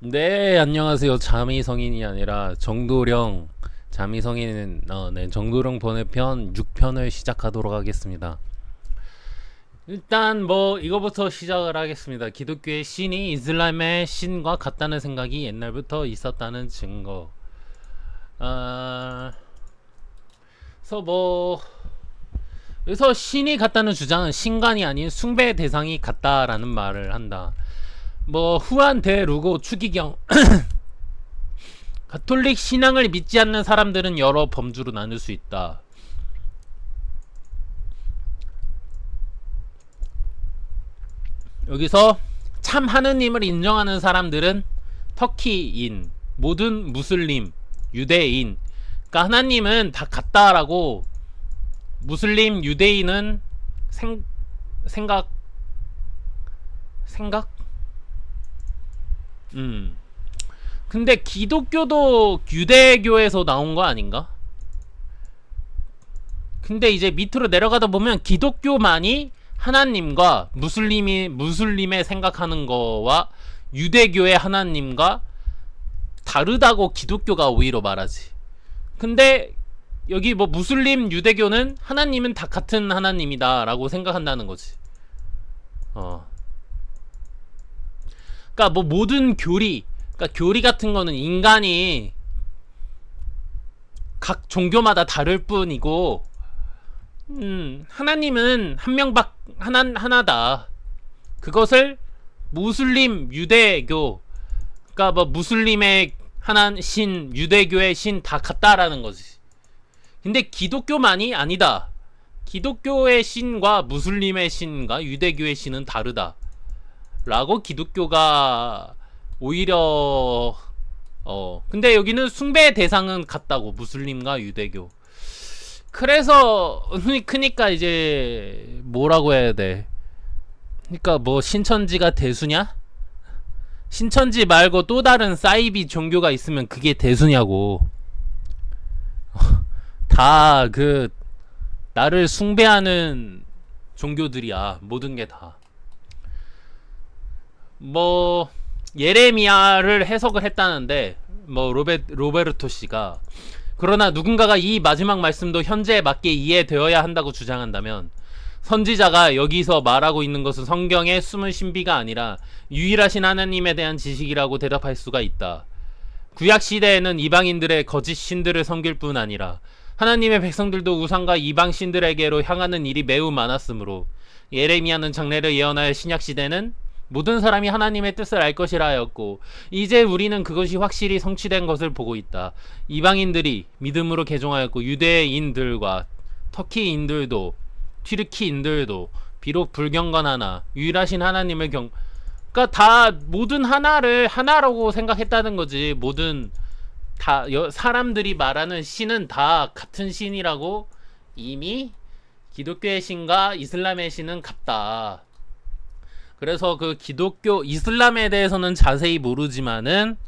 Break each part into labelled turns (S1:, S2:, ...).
S1: 네, 안녕하세요. 잠이성인이 아니라 정도령 잠이성인 네, 정도령 번외편 6편을 시작하도록 하겠습니다. 일단 뭐 이거부터 시작을 하겠습니다. 기독교의 신이 이슬람의 신과 같다는 생각이 옛날부터 있었다는 증거. 아, 그래서 뭐 그래서 신이 같다는 주장은 신관이 아닌 숭배 대상이 같다라는 말을 한다. 뭐 후한 대루고 추기경 가톨릭 신앙을 믿지 않는 사람들은 여러 범주로 나눌 수 있다. 여기서 참 하느님을 인정하는 사람들은 터키인, 모든 무슬림, 유대인, 그러니까 하나님은 다 같다라고 무슬림, 유대인은 생각 생각? 근데 기독교도 유대교에서 나온 거 아닌가? 근데 이제 밑으로 내려가다 보면 기독교만이 하나님과 무슬림의 생각하는 거와 유대교의 하나님과 다르다고 기독교가 오히려 말하지. 근데 여기 뭐 무슬림 유대교는 하나님은 다 같은 하나님이다라고 생각한다는 거지. 그러니까 뭐 모든 교리, 그러니까 교리 같은 거는 인간이 각 종교마다 다를 뿐이고, 하나님은 한 명밖 하나다. 그것을 무슬림, 유대교, 그러니까 뭐 무슬림의 하나 신, 유대교의 신 다 같다라는 거지. 근데 기독교만이 아니다. 기독교의 신과 무슬림의 신과 유대교의 신은 다르다. 라고 기독교가 오히려 근데 여기는 숭배의 대상은 같다고 무슬림과 유대교. 그래서 크니까 이제 뭐라고 해야 돼. 그러니까 뭐 신천지가 대수냐? 신천지 말고 또 다른 사이비 종교가 있으면 그게 대수냐고. 다 그 나를 숭배하는 종교들이야. 모든 게 다. 뭐 예레미야를 해석을 했다는데 뭐 로베르토 씨가, 그러나 누군가가 이 마지막 말씀도 현재에 맞게 이해되어야 한다고 주장한다면 선지자가 여기서 말하고 있는 것은 성경의 숨은 신비가 아니라 유일하신 하나님에 대한 지식이라고 대답할 수가 있다. 구약 시대에는 이방인들의 거짓 신들을 섬길 뿐 아니라 하나님의 백성들도 우상과 이방 신들에게로 향하는 일이 매우 많았으므로 예레미야는 장래를 예언하여 신약 시대는 모든 사람이 하나님의 뜻을 알 것이라 하였고, 이제 우리는 그것이 확실히 성취된 것을 보고 있다. 이방인들이 믿음으로 개종하였고 유대인들과 터키인들도 튀르키인들도 비록 불경건하나 유일하신 하나님을 그러니까 다 모든 하나를 하나라고 생각했다는 거지. 모든 다 사람들이 말하는 신은 다 같은 신이라고. 이미 기독교의 신과 이슬람의 신은 같다. 그래서 그 기독교, 이슬람에 대해서는 자세히 모르지만은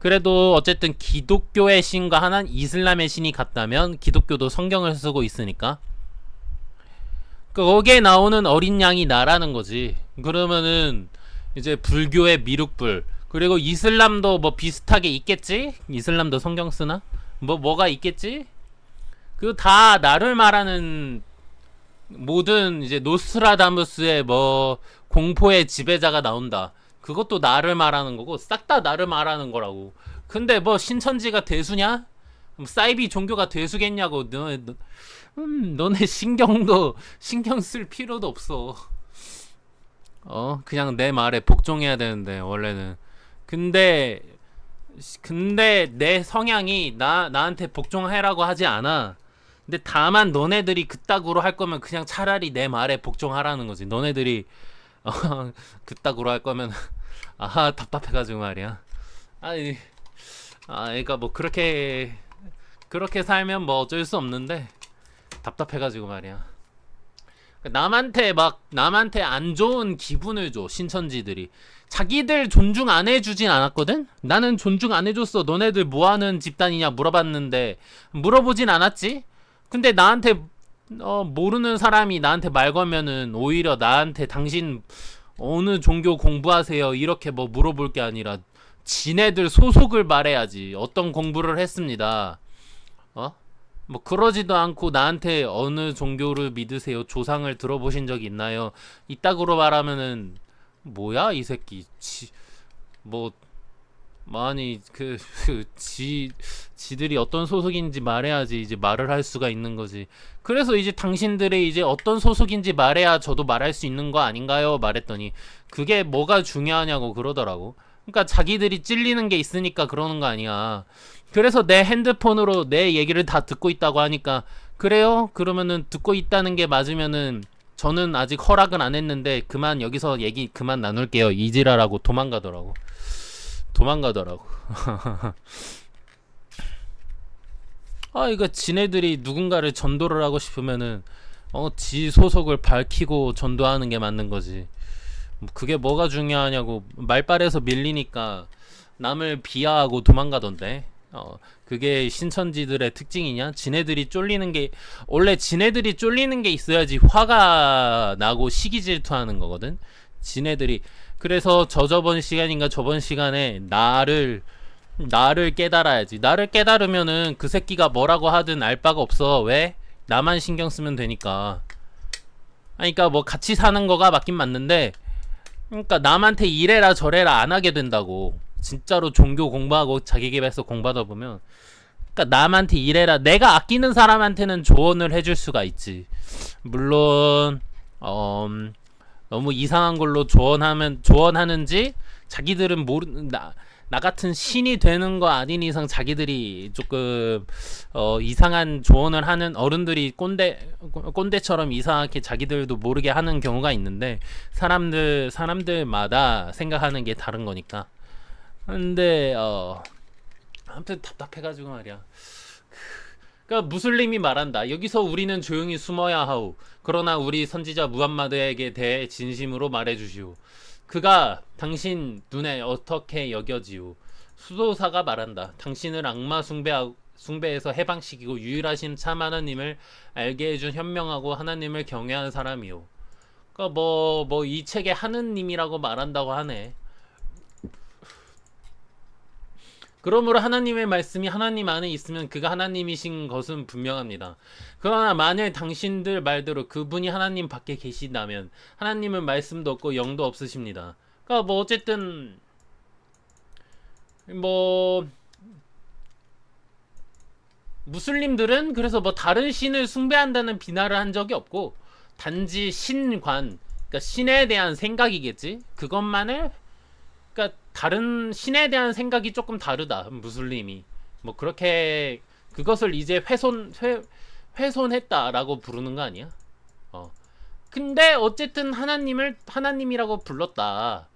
S1: 그래도 어쨌든 기독교의 신과 하나 이슬람의 신이 같다면 기독교도 성경을 쓰고 있으니까 거기에 나오는 어린 양이 나라는 거지. 그러면은 이제 불교의 미륵불, 그리고 이슬람도 뭐 비슷하게 있겠지? 이슬람도 성경 쓰나? 뭐가 있겠지? 그 다 나를 말하는 모든 이제 노스트라다무스의 뭐 공포의 지배자가 나온다. 그것도 나를 말하는 거고 싹 다 나를 말하는 거라고. 근데 뭐 신천지가 대수냐? 사이비 종교가 대수겠냐고. 너네 신경 쓸 필요도 없어. 그냥 내 말에 복종해야 되는데 원래는. 근데 내 성향이 나한테 복종해라고 하지 않아. 근데 다만 너네들이 그따구로 할 거면 그냥 차라리 내 말에 복종하라는 거지. 너네들이 그따구로 할 거면 답답해가지고 말이야. 아니 그러니까 뭐 그렇게 살면 뭐 어쩔 수 없는데 답답해가지고 말이야. 남한테 안 좋은 기분을 줘. 신천지들이 자기들 존중 안 해주진 않았거든. 나는 존중 안 해줬어. 너네들 뭐하는 집단이냐 물어봤는데 물어보진 않았지. 근데 나한테 모르는 사람이 나한테 말 걸면은 오히려 나한테 당신 어느 종교 공부하세요 이렇게 뭐 물어볼 게 아니라 지네들 소속을 말해야지. 어떤 공부를 했습니다. 어? 뭐 그러지도 않고 나한테 어느 종교를 믿으세요? 조상을 들어보신 적 있나요? 이따구로 말하면은 뭐야 이 새끼. 뭐 아니 지들이 어떤 소속인지 말해야지 이제 말을 할 수가 있는 거지. 그래서 이제 당신들의 이제 어떤 소속인지 말해야 저도 말할 수 있는 거 아닌가요? 말했더니 그게 뭐가 중요하냐고 그러더라고. 그러니까 자기들이 찔리는 게 있으니까 그러는 거 아니야. 그래서 내 핸드폰으로 내 얘기를 다 듣고 있다고 하니까 그래요? 그러면은 듣고 있다는 게 맞으면은 저는 아직 허락은 안 했는데 그만 여기서 얘기 그만 나눌게요. 이지라라고 도망가더라고. 아, 이거 지네들이 누군가를 전도를 하고 싶으면은 지 소속을 밝히고 전도하는 게 맞는 거지. 그게 뭐가 중요하냐고. 말빨에서 밀리니까 남을 비하하고 도망가던데. 그게 신천지들의 특징이냐? 지네들이 쫄리는 게 원래 지네들이 쫄리는 게 있어야지 화가 나고 시기 질투하는 거거든. 지네들이 그래서 저번 시간인가 저번 시간에 나를 깨달아야지. 나를 깨달으면은 그 새끼가 뭐라고 하든 알 바가 없어. 왜? 나만 신경 쓰면 되니까. 아니, 그러니까 뭐 같이 사는 거가 맞긴 맞는데, 그러니까 남한테 이래라 저래라 안 하게 된다고. 진짜로 종교 공부하고 자기계발서 공부하다 보면, 그러니까 남한테 이래라. 내가 아끼는 사람한테는 조언을 해줄 수가 있지. 물론 너무 이상한 걸로 조언하는지 자기들은 나 같은 신이 되는 거 아닌 이상 자기들이 조금 이상한 조언을 하는 어른들이 꼰대처럼 이상하게 자기들도 모르게 하는 경우가 있는데 사람들마다 생각하는 게 다른 거니까. 근데 아무튼 답답해가지고 말이야. 그러니까 무슬림이 말한다. 여기서 우리는 조용히 숨어야 하오. 그러나 우리 선지자 무함마드에게 대해 진심으로 말해주시오. 그가 당신 눈에 어떻게 여겨지오. 수도사가 말한다. 당신을 악마 숭배에서 해방시키고 유일하신 참 하나님을 알게 해준 현명하고 하나님을 경외하는 사람이오. 그러니까 이 책에 하느님이라고 말한다고 하네. 그러므로 하나님의 말씀이 하나님 안에 있으면 그가 하나님이신 것은 분명합니다. 그러나 만일 당신들 말대로 그분이 하나님 밖에 계신다면 하나님은 말씀도 없고 영도 없으십니다. 그러니까 어쨌든 무슬림들은 그래서 다른 신을 숭배한다는 비난을 한 적이 없고 단지 그러니까 신에 대한 생각이겠지. 그것만을 그러니까 다른 신에 대한 생각이 조금 다르다. 무슬림이 그렇게 그것을 이제 훼손했다라고 부르는 거 아니야? 근데 어쨌든 하나님을 하나님이라고 불렀다.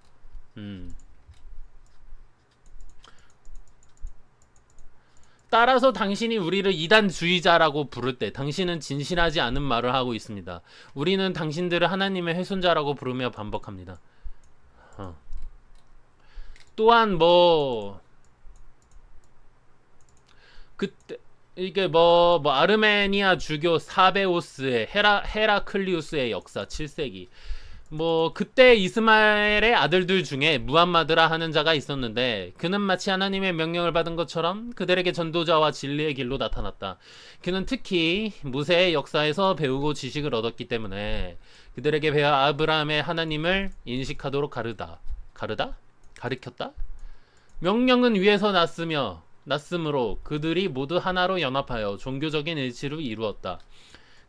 S1: 따라서 당신이 우리를 이단주의자라고 부를 때 당신은 진실하지 않은 말을 하고 있습니다. 우리는 당신들을 하나님의 훼손자라고 부르며 반복합니다. 또한 그때 이게 아르메니아 주교 사베오스의 헤라클리우스의 역사 7세기 그때 이스마엘의 아들들 중에 무함마드라 하는 자가 있었는데 그는 마치 하나님의 명령을 받은 것처럼 그들에게 전도자와 진리의 길로 나타났다. 그는 특히 모세의 역사에서 배우고 지식을 얻었기 때문에 그들에게 배워 아브라함의 하나님을 인식하도록 가르쳤다? 명령은 위에서 났으므로 그들이 모두 하나로 연합하여 종교적인 일치를 이루었다.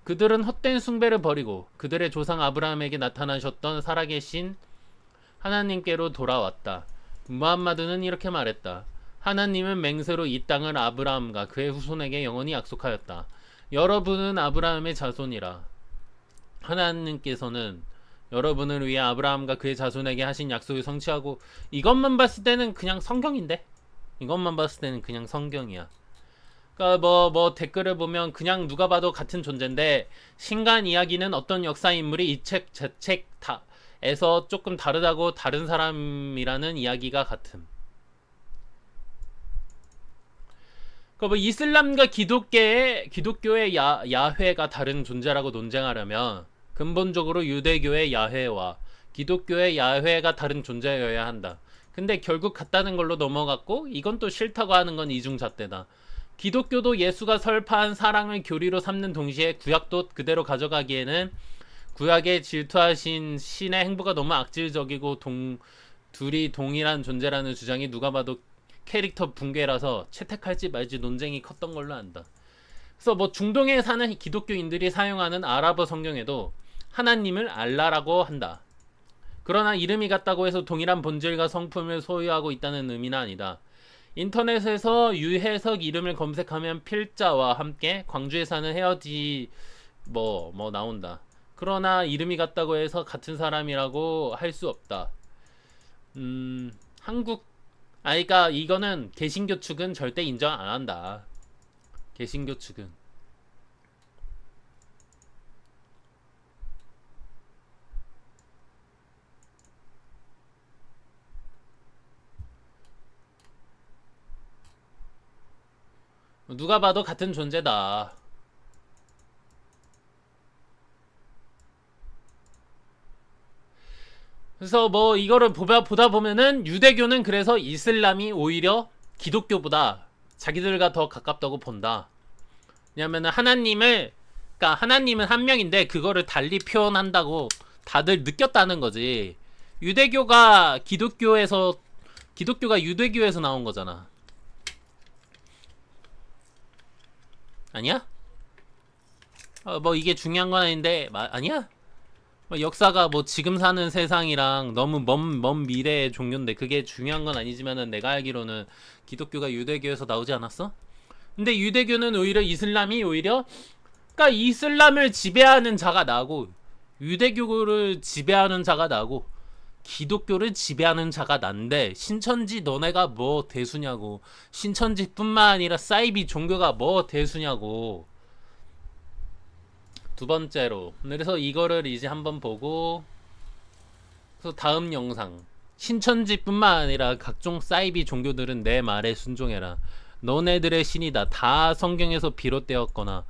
S1: 그들은 헛된 숭배를 버리고 그들의 조상 아브라함에게 나타나셨던 살아계신 하나님께로 돌아왔다. 무함마드는 이렇게 말했다. 하나님은 맹세로 이 땅을 아브라함과 그의 후손에게 영원히 약속하였다. 여러분은 아브라함의 자손이라. 하나님께서는 여러분을 위해 아브라함과 그의 자손에게 하신 약속을 성취하고 이것만 봤을 때는 그냥 성경인데? 이것만 봤을 때는 그냥 성경이야. 그러니까 댓글을 보면 그냥 누가 봐도 같은 존재인데 신간 이야기는 어떤 역사 인물이 이 책 제 책에서 조금 다르다고 다른 사람이라는 이야기가 같음. 그러니까 이슬람과 기독교의 야훼가 다른 존재라고 논쟁하려면 근본적으로 유대교의 야훼와 기독교의 야훼가 다른 존재여야 한다. 근데 결국 갔다는 걸로 넘어갔고 이건 또 싫다고 하는 건 이중잣대다. 기독교도 예수가 설파한 사랑을 교리로 삼는 동시에 구약도 그대로 가져가기에는 구약에 질투하신 신의 행보가 너무 악질적이고 둘이 동일한 존재라는 주장이 누가 봐도 캐릭터 붕괴라서 채택할지 말지 논쟁이 컸던 걸로 안다. 그래서 뭐 중동에 사는 기독교인들이 사용하는 아랍어 성경에도 하나님을 알라라고 한다. 그러나 이름이 같다고 해서 동일한 본질과 성품을 소유하고 있다는 의미는 아니다. 인터넷에서 유해석 이름을 검색하면 필자와 함께 광주에 사는 헤어지 뭐 나온다. 그러나 이름이 같다고 해서 같은 사람이라고 할 수 없다. 그러니까 이거는 개신교 측은 절대 인정 안 한다. 개신교 측은. 누가 봐도 같은 존재다. 그래서 뭐 이거를 보다 보면은 유대교는 그래서 이슬람이 오히려 기독교보다 자기들과 더 가깝다고 본다. 왜냐면은 그러니까 하나님은 한 명인데 그거를 달리 표현한다고 다들 느꼈다는 거지. 유대교가 유대교에서 나온 거잖아. 아니야? 뭐 이게 중요한 건 아닌데 아니야? 뭐 역사가 뭐 지금 사는 세상이랑 너무 먼 미래의 종교인데 그게 중요한 건 아니지만은 내가 알기로는 기독교가 유대교에서 나오지 않았어? 근데 유대교는 이슬람이 그러니까 이슬람을 지배하는 자가 나고 유대교를 지배하는 자가 나고 기독교를 지배하는 자가 난데 신천지 너네가 뭐 대수냐고. 신천지뿐만 아니라 사이비 종교가 뭐 대수냐고. 두 번째로 그래서 이거를 이제 한번 보고 그래서 다음 영상 신천지뿐만 아니라 각종 사이비 종교들은 내 말에 순종해라. 너네들의 신이다. 다 성경에서 비롯되었거나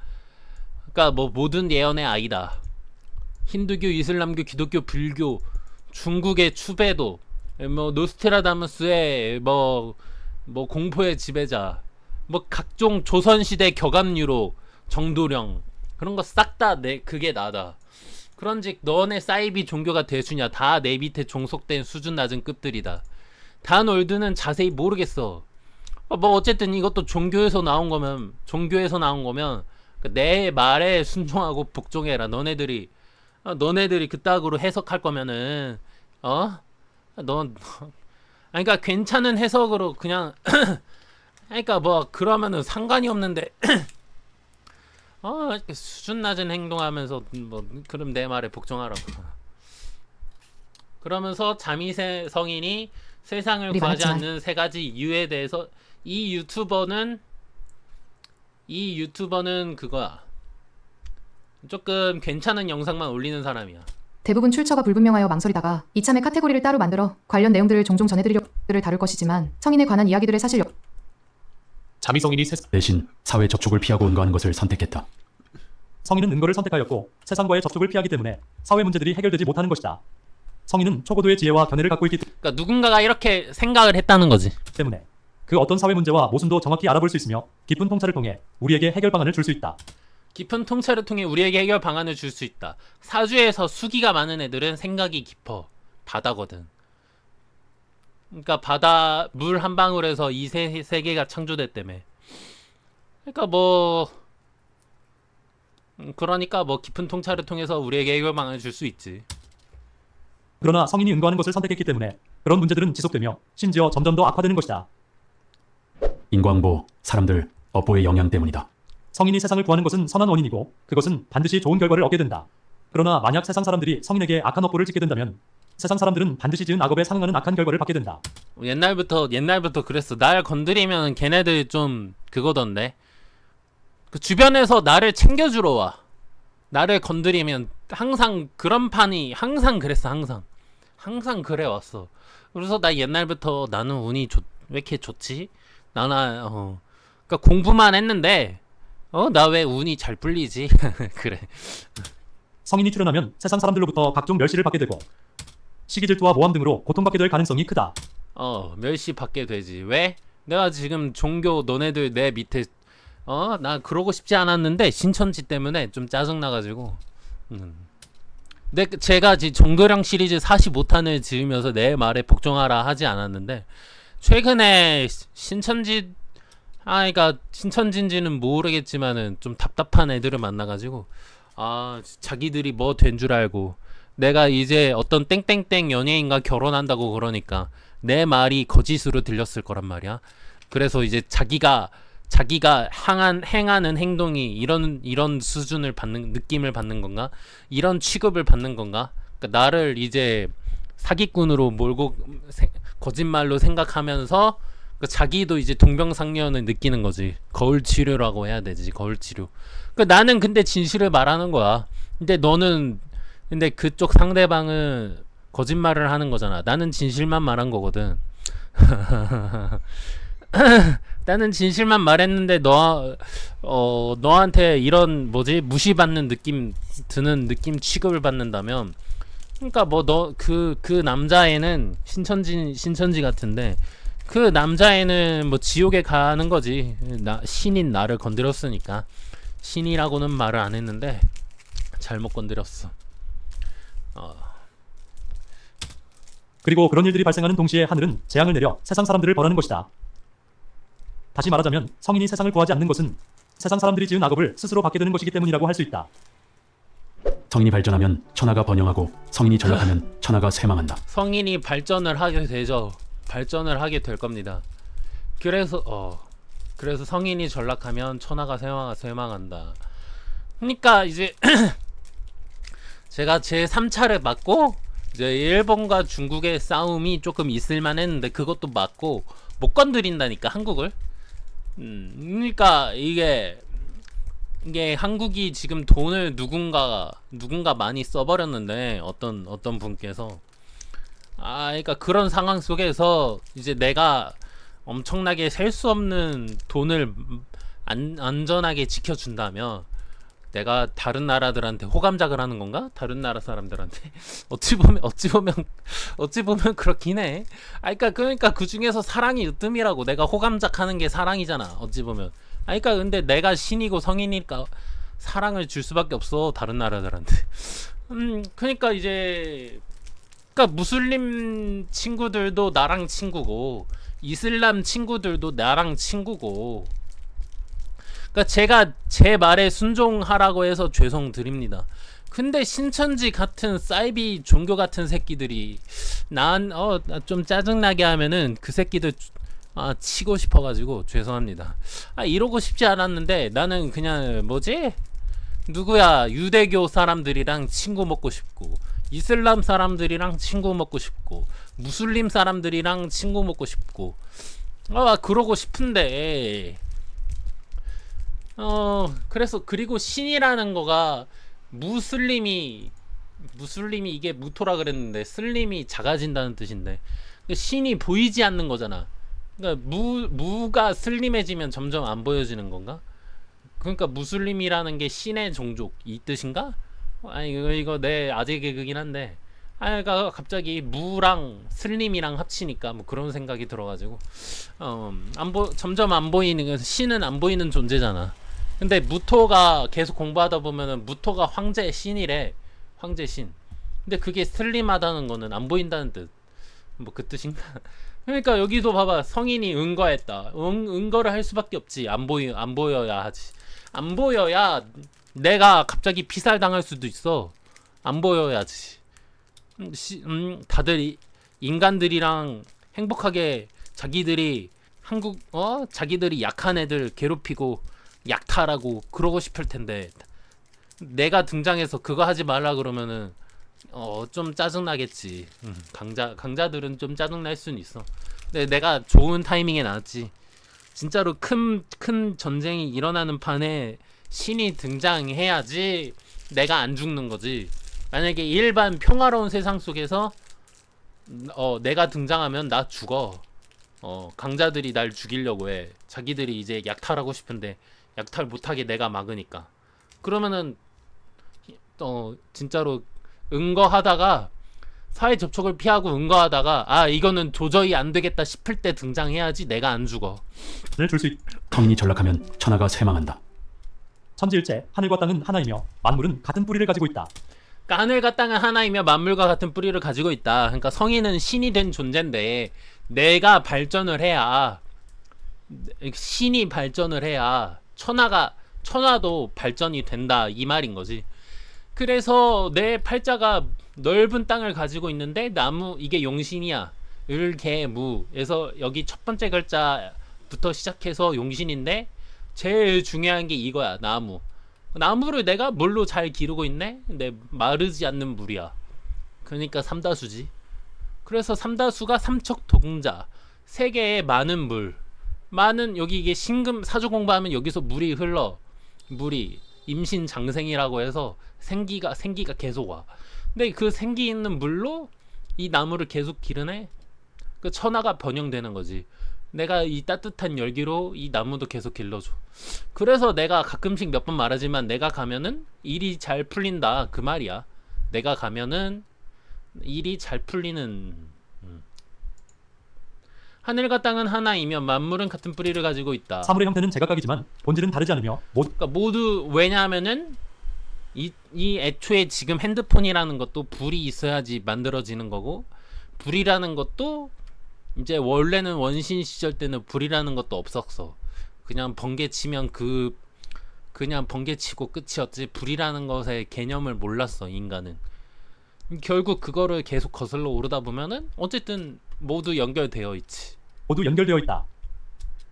S1: 그러니까 뭐 모든 예언의 아이다. 힌두교, 이슬람교, 기독교, 불교, 중국의 추배도, 뭐 노스트라다무스의 뭐 공포의 지배자, 뭐 각종 조선시대 격압유로 정도령 그런 거 싹 다 그게 나다. 그런즉 너네 사이비 종교가 대수냐. 다 내 밑에 종속된 수준 낮은 급들이다. 단올드는 자세히 모르겠어. 뭐 어쨌든 이것도 종교에서 나온 거면 내 말에 순종하고 복종해라. 너네들이 그따구로 해석할 거면은 그러니까 괜찮은 해석으로 그냥 그러니까 뭐 그러면은 상관이 없는데 수준 낮은 행동하면서 뭐 그럼 내 말에 복종하라고. 그러면서 자미세 성인이 세상을 구하지 않는 세 가지 이유에 대해서 이 유튜버는 그거야. 조금 괜찮은 영상만 올리는 사람이야.
S2: 대부분 출처가 불분명하여 망설이다가 이참에 카테고리를 따로 만들어 관련 내용들을 종종 전해드리려고 다룰 것이지만 성인에 관한 이야기들의 사실
S3: 자미성인이
S4: 대신 사회 접촉을 피하고 은거하는 것을 선택했다.
S3: 성인은 은거를 선택하였고 세상과의 접촉을 피하기 때문에 사회 문제들이 해결되지 못하는 것이다. 성인은 초고도의 지혜와 견해를 갖고 있기
S1: 그러니까 누군가가 이렇게 생각을 했다는 거지.
S3: 때문에 그 어떤 사회 문제와 모순도 정확히 알아볼 수 있으며 깊은 통찰을 통해 우리에게 해결 방안을 줄 수 있다.
S1: 깊은 통찰을 통해 우리에게 해결 방안을 줄 수 있다. 사주에서 수기가 많은 애들은 생각이 깊어. 바다거든. 그러니까 바다 물 한 방울에서 이 세계가 창조됐다며. 그러니까 뭐 깊은 통찰을 통해서 우리에게 해결 방안을 줄 수 있지.
S3: 그러나 성인이 은거하는 것을 선택했기 때문에 그런 문제들은 지속되며 심지어 점점 더 악화되는 것이다.
S4: 인광보, 사람들, 업보의 영향 때문이다.
S3: 성인이 세상을 구하는 것은 선한 원인이고 그것은 반드시 좋은 결과를 얻게 된다. 그러나 만약 세상 사람들이 성인에게 악한 업보를 짓게 된다면 세상 사람들은 반드시 지은 악업에 상응하는 악한 결과를 받게 된다.
S1: 옛날부터 그랬어. 날 건드리면 걔네들 좀 그거던데. 그 주변에서 나를 챙겨주러 와. 나를 건드리면 항상 그런 판이 항상 그랬어. 항상 그래 왔어. 그래서 나 옛날부터 나는 운이 왜 이렇게 좋지? 그러니까 공부만 했는데 나 왜 운이 잘 풀리지? 그래.
S3: 성인이 출현하면 세상 사람들로부터 각종 멸시를 받게 되고 시기 질투와 모함 등으로 고통받게 될 가능성이 크다.
S1: 멸시 받게 되지. 왜? 내가 지금 종교 너네들 내 밑에 나 그러고 싶지 않았는데 신천지 때문에 좀 짜증 나가지고 제가 정도령 시리즈 45탄을 지으면서 내 말에 복종하라 하지 않았는데 최근에 신천지 그러니까 신천지인지는 모르겠지만은 좀 답답한 애들을 만나가지고 자기들이 뭐 된 줄 알고 내가 이제 어떤 땡땡땡 연예인과 결혼한다고 그러니까 내 말이 거짓으로 들렸을 거란 말이야. 그래서 이제 자기가 행하는 행동이 이런 수준을 받는 느낌을 받는 건가? 이런 취급을 받는 건가? 그러니까 나를 이제 사기꾼으로 몰고 거짓말로 생각하면서 자기도 이제 동병상련을 느끼는 거지. 거울 치료라고 해야 되지. 거울 치료. 나는 근데 진실을 말하는 거야. 근데 그쪽 상대방은 거짓말을 하는 거잖아. 나는 진실만 말한 거거든. 나는 진실만 말했는데 너한테 이런 무시받는 느낌 드는 느낌 취급을 받는다면 그러니까 뭐 그 남자애는 신천지 같은데 그 남자애는 뭐 지옥에 가는 거지. 신인 나를 건드렸으니까. 신이라고는 말을 안 했는데 잘못 건드렸어.
S3: 그리고 그런 일들이 발생하는 동시에 하늘은 재앙을 내려 세상 사람들을 벌하는 것이다. 다시 말하자면 성인이 세상을 구하지 않는 것은 세상 사람들이 지은 악업을 스스로 받게 되는 것이기 때문이라고 할 수 있다.
S4: 성인이 발전하면 천하가 번영하고 성인이 전락하면 천하가 쇠망한다.
S1: 성인이 발전을 하게 되죠. 발전을 하게 될 겁니다. 그래서 성인이 전락하면 천하가 쇠망한다. 그러니까 이제 제가 제 3차를 맞고 이제 일본과 중국의 싸움이 조금 있을만 했는데 그것도 맞고 못 건드린다니까 한국을. 그러니까 이게 한국이 지금 돈을 누군가 많이 써버렸는데 어떤 분께서 그러니까 그런 상황 속에서 이제 내가 엄청나게 셀 수 없는 돈을 안전하게 지켜준다면 내가 다른 나라들한테 호감작을 하는 건가? 다른 나라 사람들한테 어찌 보면 그렇긴 해. 그러니까 그 중에서 사랑이 으뜸이라고. 내가 호감작하는 게 사랑이잖아. 어찌 보면. 근데 내가 신이고 성인이니까 사랑을 줄 수밖에 없어 다른 나라들한테. 그러니까 이제 무슬림 친구들도 나랑 친구고 이슬람 친구들도 나랑 친구고. 제가 제 말에 순종하라고 해서 죄송드립니다. 근데 신천지 같은 사이비 종교 같은 새끼들이 좀 짜증나게 하면은 그 새끼들 치고 싶어가지고 죄송합니다. 이러고 싶지 않았는데 나는 그냥 누구야 유대교 사람들이랑 친구 먹고 싶고 이슬람 사람들이랑 친구 먹고 싶고 무슬림 사람들이랑 친구 먹고 싶고 그러고 싶은데 그래서 그리고 신이라는 거가 무슬림이 이게 무토라 그랬는데 슬림이 작아진다는 뜻인데 신이 보이지 않는 거잖아. 그러니까 무가 슬림해지면 점점 안 보여지는 건가? 그러니까 무슬림이라는 게 신의 종족 이 뜻인가? 이거 내 아재 개그긴 한데 그러니까 갑자기 무랑 슬림이랑 합치니까 뭐 그런 생각이 들어가지고 점점 안 보이는 신은 안 보이는 존재잖아. 근데 무토가 계속 공부하다 보면은 무토가 황제 신이래. 황제 신. 근데 그게 슬림하다는 거는 안 보인다는 뜻. 뭐 그 뜻인가? 그러니까 여기도 봐봐. 성인이 은거했다. 은거를 할 수밖에 없지. 안 보여야 하지. 안 보여야 내가 갑자기 피살 당할 수도 있어. 안 보여야지. 다들 인간들이랑 행복하게 자기들이 자기들이 약한 애들 괴롭히고 약탈하고 그러고 싶을 텐데 내가 등장해서 그거 하지 말라 그러면은 좀 짜증나겠지. 강자들은 좀 짜증날 수는 있어. 근데 내가 좋은 타이밍에 나왔지. 진짜로 큰 전쟁이 일어나는 판에 신이 등장해야지 내가 안 죽는 거지. 만약에 일반 평화로운 세상 속에서 내가 등장하면 나 죽어. 강자들이 날 죽이려고 해. 자기들이 이제 약탈하고 싶은데 약탈 못하게 내가 막으니까. 그러면은 진짜로 은거하다가 사회 접촉을 피하고 응거하다가 아 이거는 도저히 안 되겠다 싶을 때 등장해야지 내가 안 죽어.
S3: 줄 수 있.
S4: 성인이 전락하면 천하가 쇠망한다.
S3: 천지일체 하늘과 땅은 하나이며 만물은 같은 뿌리를 가지고 있다.
S1: 그러니까 하늘과 땅은 하나이며 만물과 같은 뿌리를 가지고 있다. 그러니까 성인은 신이 된 존재인데 내가 발전을 해야 신이 발전을 해야 천하도 발전이 된다 이 말인 거지. 그래서 내 팔자가 넓은 땅을 가지고 있는데 나무 이게 용신이야. 을개무에서 여기 첫 번째 글자부터 시작해서 용신인데 제일 중요한 게 이거야. 나무를 내가 뭘로 잘 기르고 있네? 근데 마르지 않는 물이야. 그러니까 삼다수지. 그래서 삼다수가 삼척동자. 세계에 많은 물. 많은 여기 이게 신금 사주 공부하면 여기서 물이 흘러. 물이 임신장생이라고 해서 생기가 계속 와. 근데 그 생기 있는 물로 이 나무를 계속 기르네. 그 천하가 번영되는 거지. 내가 이 따뜻한 열기로 이 나무도 계속 길러줘. 그래서 내가 가끔씩 몇 번 말하지만 내가 가면은 일이 잘 풀린다 그 말이야. 내가 가면은 일이 잘 풀리는. 하늘과 땅은 하나이며 만물은 같은 뿌리를 가지고 있다.
S3: 사물의 형태는 제각각이지만 본질은 다르지 않으며
S1: 그러니까 모두 왜냐하면은 이 애초에 지금 핸드폰이라는 것도 불이 있어야지 만들어지는 거고 불이라는 것도 이제 원래는 원신 시절 때는 불이라는 것도 없었어. 그냥 번개 치면 그냥 번개 치고 끝이었지 불이라는 것의 개념을 몰랐어 인간은. 결국 그거를 계속 거슬러 오르다 보면은 어쨌든 모두 연결되어 있지.
S3: 모두 연결되어 있다.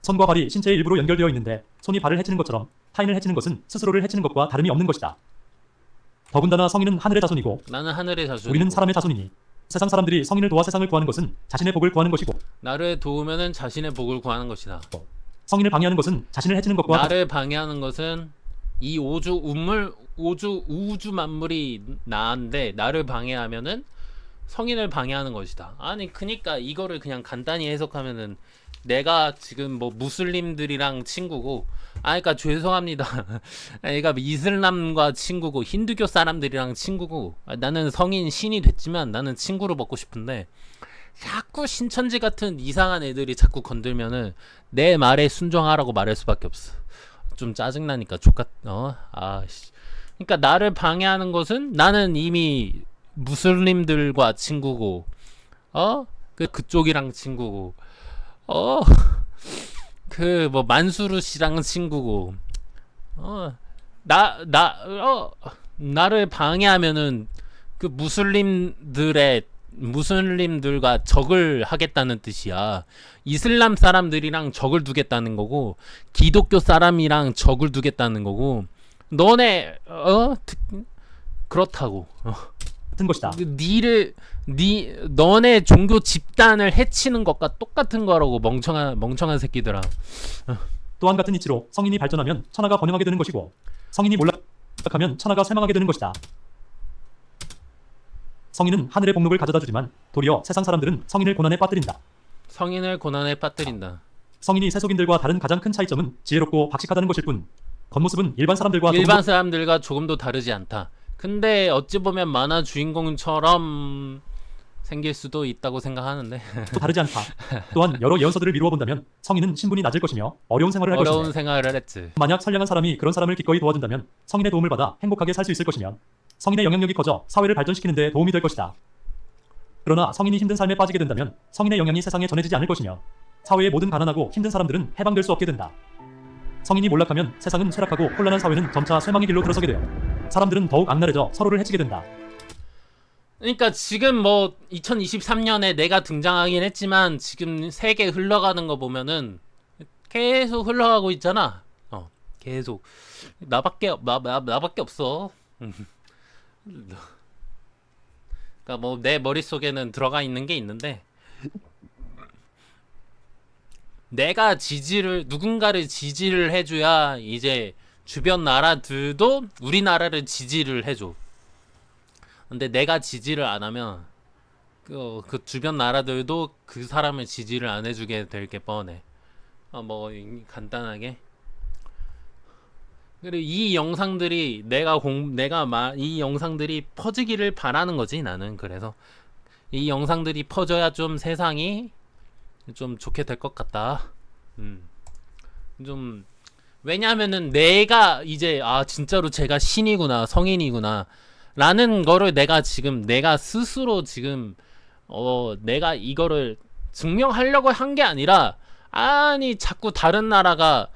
S3: 손과 발이 신체의 일부로 연결되어 있는데 손이 발을 해치는 것처럼 타인을 해치는 것은 스스로를 해치는 것과 다름이 없는 것이다. 더군다나 성인은 하늘의 자손이고
S1: 나는 하늘의 자손이고
S3: 우리는 사람의 자손이니 세상 사람들이 성인을 도와 세상을 구하는 것은 자신의 복을 구하는 것이고
S1: 나를 도우면은 자신의 복을 구하는 것이다.
S3: 성인을 방해하는 것은 자신을 해치는 것과
S1: 나를 방해하는 것은 이 우주 만물이 나인데 나를 방해하면은 성인을 방해하는 것이다. 아니 그니까 이거를 그냥 간단히 해석하면은 내가 지금 뭐 무슬림들이랑 친구고 그러니까 죄송합니다. 그러니까 이슬람과 친구고 힌두교 사람들이랑 친구고 나는 성인 신이 됐지만 나는 친구로 먹고 싶은데 자꾸 신천지 같은 이상한 애들이 자꾸 건들면은 내 말에 순종하라고 말할 수밖에 없어. 좀 짜증나니까 그러니까 나를 방해하는 것은 나는 이미 무슬림들과 친구고 그쪽이랑 친구고 그 뭐 만수르 씨랑 친구고 나를 방해하면은 그 무슬림들과 적을 하겠다는 뜻이야. 이슬람 사람들이랑 적을 두겠다는 거고 기독교 사람이랑 적을 두겠다는 거고 너네 그렇다고
S3: 같은 것이다.
S1: 너네 종교 집단을 해치는 것과 똑같은 거라고 멍청한 새끼들아.
S3: 또한 같은 이치로 성인이 발전하면 천하가 번영하게 되는 것이고 성인이 몰락하면 천하가 쇠망하게 되는 것이다. 성인은 하늘의 복록을 가져다 주지만 도리어 세상 사람들은 성인을 고난에 빠뜨린다. 성인이 세속인들과 다른 가장 큰 차이점은 지혜롭고 박식하다는 것일 뿐 겉모습은 일반 사람들과
S1: 조금도 다르지 않다. 근데 어찌 보면 만화 주인공처럼 생길 수도 있다고 생각하는데
S3: 다르지 않다. 또한 여러 예언서들을 미루어 본다면 성인은 신분이 낮을 것이며 어려운 생활을 할 것이며
S1: 생활을 했지.
S3: 만약 선량한 사람이 그런 사람을 기꺼이 도와준다면 성인의 도움을 받아 행복하게 살 수 있을 것이며 성인의 영향력이 커져 사회를 발전시키는 데 도움이 될 것이다. 그러나 성인이 힘든 삶에 빠지게 된다면 성인의 영향이 세상에 전해지지 않을 것이며 사회의 모든 가난하고 힘든 사람들은 해방될 수 없게 된다. 성인이 몰락하면 세상은 쇠락하고 혼란한 사회는 점차 쇠망의 길로 들어서게 되어 사람들은 더욱 악랄해져 서로를 해치게 된다.
S1: 그러니까 지금 뭐 2023년에 내가 등장하긴 했지만 지금 세계 흘러가는 거 보면은 계속 흘러가고 있잖아. 계속 나밖에 없어. 그러니까 뭐 내 머릿속에는 들어가 있는 게 있는데 내가 누군가를 지지를 해줘야 이제 주변 나라들도 우리나라를 지지를 해줘. 근데 내가 지지를 안 하면 그 주변 나라들도 그 사람을 지지를 안 해주게 될 게 뻔해. 뭐 간단하게. 그리고 이 영상들이 이 영상들이 퍼지기를 바라는 거지 나는. 그래서 이 영상들이 퍼져야 좀 세상이 좀 좋게 될 것 같다. 좀 왜냐하면은 내가 이제 진짜로 제가 신이구나, 성인이구나 라는 거를 내가 스스로 지금 내가 이거를 증명하려고 한 게 아니라, 아니 자꾸 다른 나라가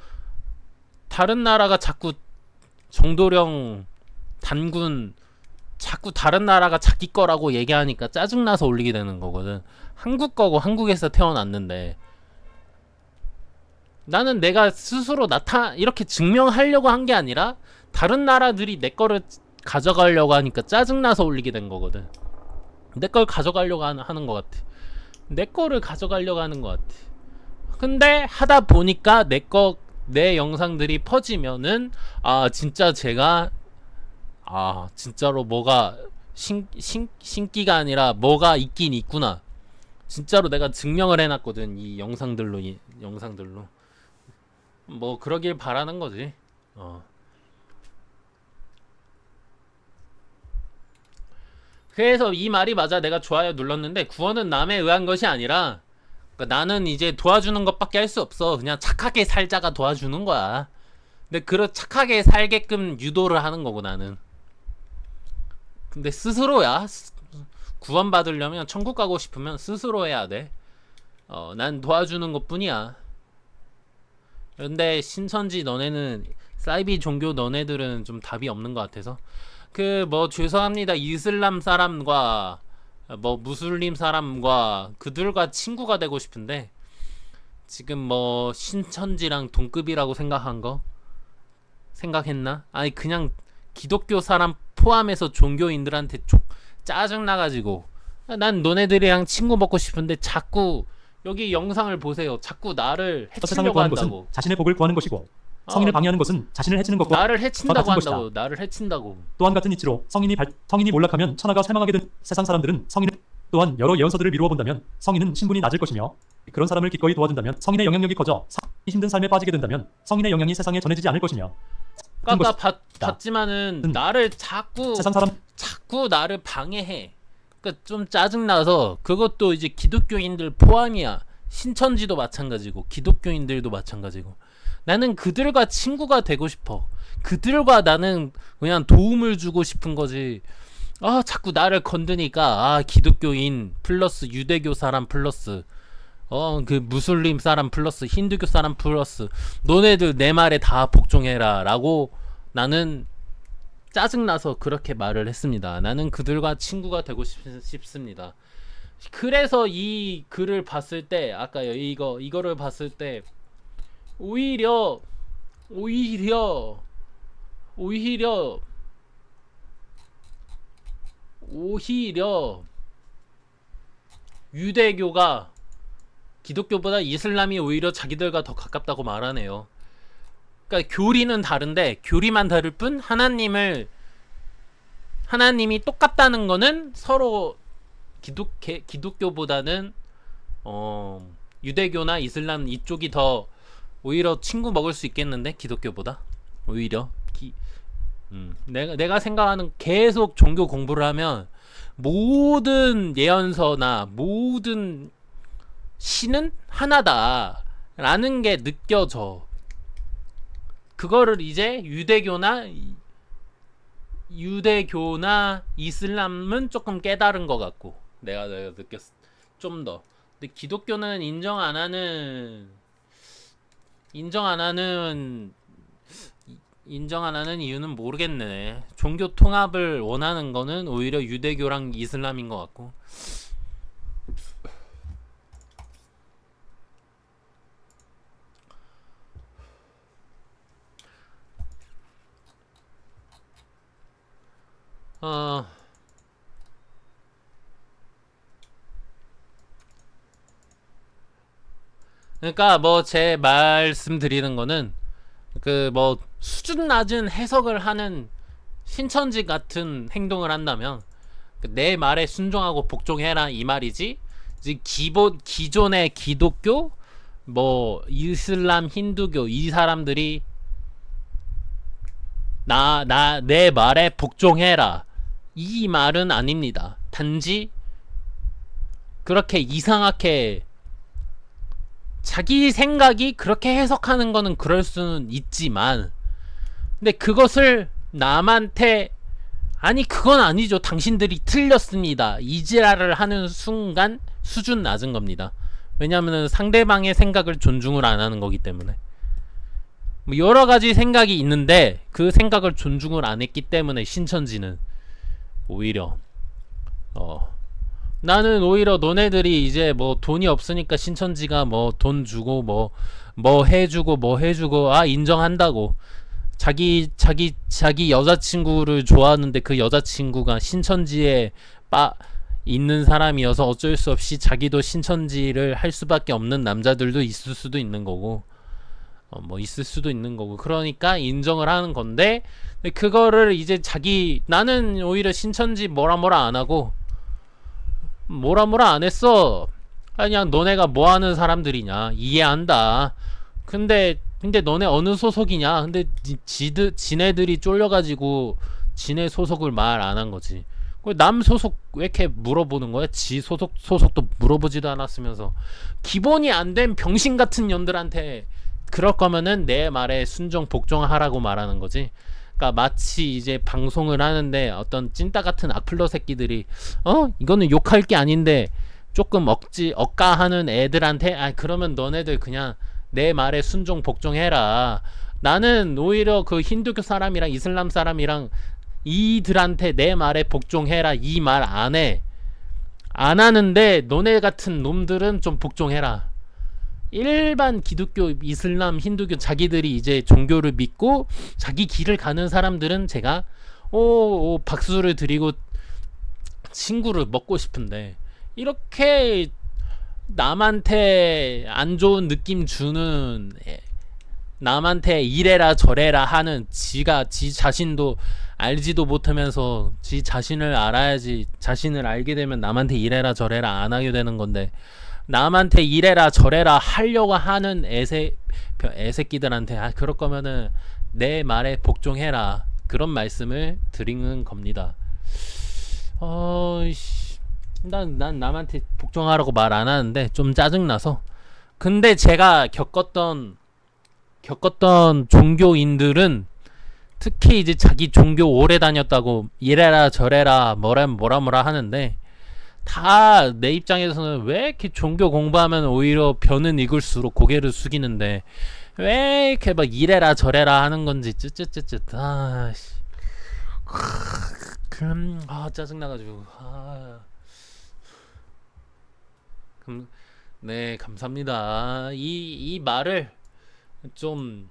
S1: 자꾸 정도령 단군 자꾸 다른 나라가 자기 거라고 얘기하니까 짜증나서 올리게 되는 거거든. 한국 거고 한국에서 태어났는데, 나는 내가 스스로 이렇게 증명하려고 한 게 아니라 다른 나라들이 내 거를 가져가려고 하니까 짜증나서 올리게 된 거거든. 내 걸 가져가려고 하는 것 같아. 내 거를 가져가려고 하는 것 같아. 근데 하다 보니까 내 영상들이 퍼지면은 진짜 제가 진짜로 뭐가 신기가 아니라 뭐가 있긴 있구나. 진짜로 내가 증명을 해놨거든. 이 영상들로 뭐 그러길 바라는 거지. 그래서 이 말이 맞아. 내가 좋아요 눌렀는데 구원은 남에 의한 것이 아니라, 그러니까 나는 이제 도와주는 것밖에 할 수 없어. 그냥 착하게 살자가 도와주는 거야. 근데 착하게 살게끔 유도를 하는 거고 나는. 근데 스스로야. 구원받으려면, 천국 가고 싶으면 스스로 해야 돼. 난 도와주는 것 뿐이야. 근데 신천지 너네는, 사이비 종교 너네들은 좀 답이 없는 것 같아서. 죄송합니다. 이슬람 사람과 무슬림 사람과 그들과 친구가 되고 싶은데, 지금 신천지랑 동급이라고 생각했나? 아니 그냥 기독교 사람 포함해서 종교인들한테 짜증나가지고, 난 너네들이랑 친구 먹고 싶은데 자꾸 여기 영상을 보세요. 자꾸 나를
S3: 세상을
S1: 해치려고
S3: 구하는
S1: 한다고.
S3: 것은 자신의 복을 구하는 것이고, 성인을 방해하는 것은 자신을 해치는 것과
S1: 나를 해친다고
S3: 같은 것이다.
S1: 한다고. 나를 해친다고.
S3: 또한 같은 이치로 성인이 몰락하면 천하가 쇠망하게 된 세상 사람들은 또한 여러 예언서들을 미루어 본다면 성인은 신분이 낮을 것이며, 그런 사람을 기꺼이 도와준다면 성인의 영향력이 커져 힘든 삶에 빠지게 된다면 성인의 영향이 세상에 전해지지 않을 것이며.
S1: 아까 봤지만은 나를
S3: 세상 사람
S1: 자꾸 나를 방해해. 그러니까 좀 짜증나서. 그것도 이제 기독교인들 포함이야. 신천지도 마찬가지고 기독교인들도 마찬가지고. 나는 그들과 친구가 되고 싶어. 그들과 나는 그냥 도움을 주고 싶은 거지. 자꾸 나를 건드니까 기독교인 플러스 유대교 사람 플러스 무슬림 사람 플러스 힌두교 사람 플러스 너네들 내 말에 다 복종해라 라고 나는 짜증나서 그렇게 말을 했습니다. 나는 그들과 친구가 되고 싶습니다. 그래서 이 글을 봤을 때, 아까 이거를 봤을 때 오히려 유대교가 기독교보다 이슬람이 오히려 자기들과 더 가깝다고 말하네요. 그러니까 교리는 다른데, 교리만 다를 뿐 하나님이 똑같다는 거는 서로 기독교보다는 유대교나 이슬람 이쪽이 더 오히려 친구 먹을 수 있겠는데, 기독교보다 오히려. 내가 생각하는, 계속 종교 공부를 하면 모든 예언서나 모든 신은 하나다라는 게 느껴져. 그거를 이제 유대교나 이슬람은 조금 깨달은 것 같고, 내가 느꼈어. 좀 더. 근데 기독교는 인정 안 하는 이유는 모르겠네. 종교 통합을 원하는 거는 오히려 유대교랑 이슬람인 것 같고. 그러니까 제 말씀드리는 거는, 수준 낮은 해석을 하는 신천지 같은 행동을 한다면 내 말에 순종하고 복종해라 이 말이지. 이제 기존의 기독교, 이슬람, 힌두교 이 사람들이 내 말에 복종해라 이 말은 아닙니다. 단지 그렇게 이상하게 자기 생각이 그렇게 해석하는 거는 그럴 수는 있지만, 근데 그것을 남한테 아니 그건 아니죠, 당신들이 틀렸습니다, 이지랄을 하는 순간 수준 낮은 겁니다. 왜냐하면 상대방의 생각을 존중을 안 하는 거기 때문에. 뭐 여러 가지 생각이 있는데 그 생각을 존중을 안 했기 때문에 신천지는 오히려 나는 오히려 너네들이 이제 뭐 돈이 없으니까 신천지가 뭐 돈 주고 뭐 해주고 인정한다고. 자기 여자친구를 좋아하는데 그 여자친구가 신천지에 있는 사람이어서 어쩔 수 없이 자기도 신천지를 할 수밖에 없는 남자들도 있을 수도 있는 거고, 있을 수도 있는 거고, 그러니까 인정을 하는 건데, 그거를 이제 나는 오히려 신천지 뭐라 안 하고, 뭐라 안 했어. 그냥 너네가 뭐 하는 사람들이냐 이해한다. 근데 너네 어느 소속이냐? 근데 지네들이 쫄려가지고 지네 소속을 말 안 한 거지. 남 소속 왜 이렇게 물어보는 거야? 지 소속도 물어보지도 않았으면서. 기본이 안 된 병신 같은 년들한테 그럴 거면은 내 말에 순종 복종하라고 말하는 거지. 그러니까 마치 이제 방송을 하는데 어떤 찐따 같은 악플러 새끼들이 이거는 욕할 게 아닌데 조금 억까하는 애들한테 그러면 너네들 그냥 내 말에 순종 복종해라. 나는 오히려 그 힌두교 사람이랑 이슬람 사람이랑 이들한테 내 말에 복종해라 이 말 안 해. 안 하는데 너네 같은 놈들은 좀 복종해라. 일반 기독교, 이슬람, 힌두교 자기들이 이제 종교를 믿고 자기 길을 가는 사람들은 제가 박수를 드리고 친구를 먹고 싶은데, 이렇게 남한테 안 좋은 느낌 주는, 남한테 이래라 저래라 하는, 지 자신도 알지도 못하면서 지 자신을 알아야지, 자신을 알게 되면 남한테 이래라 저래라 안 하게 되는 건데, 남한테 이래라 저래라 하려고 하는 애새끼들한테 그럴 거면은 내 말에 복종해라, 그런 말씀을 드리는 겁니다. 난 남한테 복종하라고 말 안 하는데 좀 짜증나서. 근데 제가 겪었던 종교인들은 특히 이제 자기 종교 오래 다녔다고 이래라 저래라 뭐라 하는데, 다 내 입장에서는 왜 이렇게 종교 공부하면 오히려 변은 익을수록 고개를 숙이는데 왜 이렇게 막 이래라 저래라 하는 건지 쯧쯧쯧쯧. 짜증나가지고. 네, 감사합니다. 이 말을 좀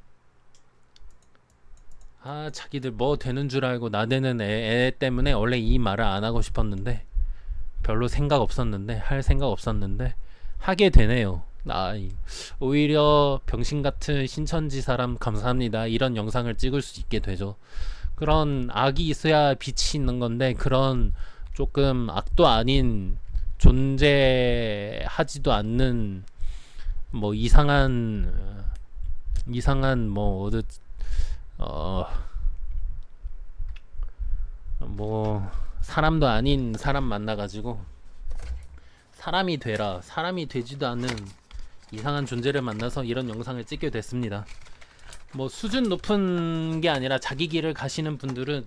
S1: 자기들 뭐 되는 줄 알고 나대는 애 때문에 원래 이 말을 안 하고 싶었는데, 별로 할 생각 없었는데 하게 되네요. 오히려 병신 같은 신천지 사람 감사합니다. 이런 영상을 찍을 수 있게 되죠. 그런 악이 있어야 빛이 있는 건데, 그런 조금 악도 아닌, 존재하지도 않는 뭐 이상한 사람도 아닌 사람 만나가지고 사람이 되라, 사람이 되지도 않는 이상한 존재를 만나서 이런 영상을 찍게 됐습니다. 뭐 수준 높은 게 아니라 자기 길을 가시는 분들은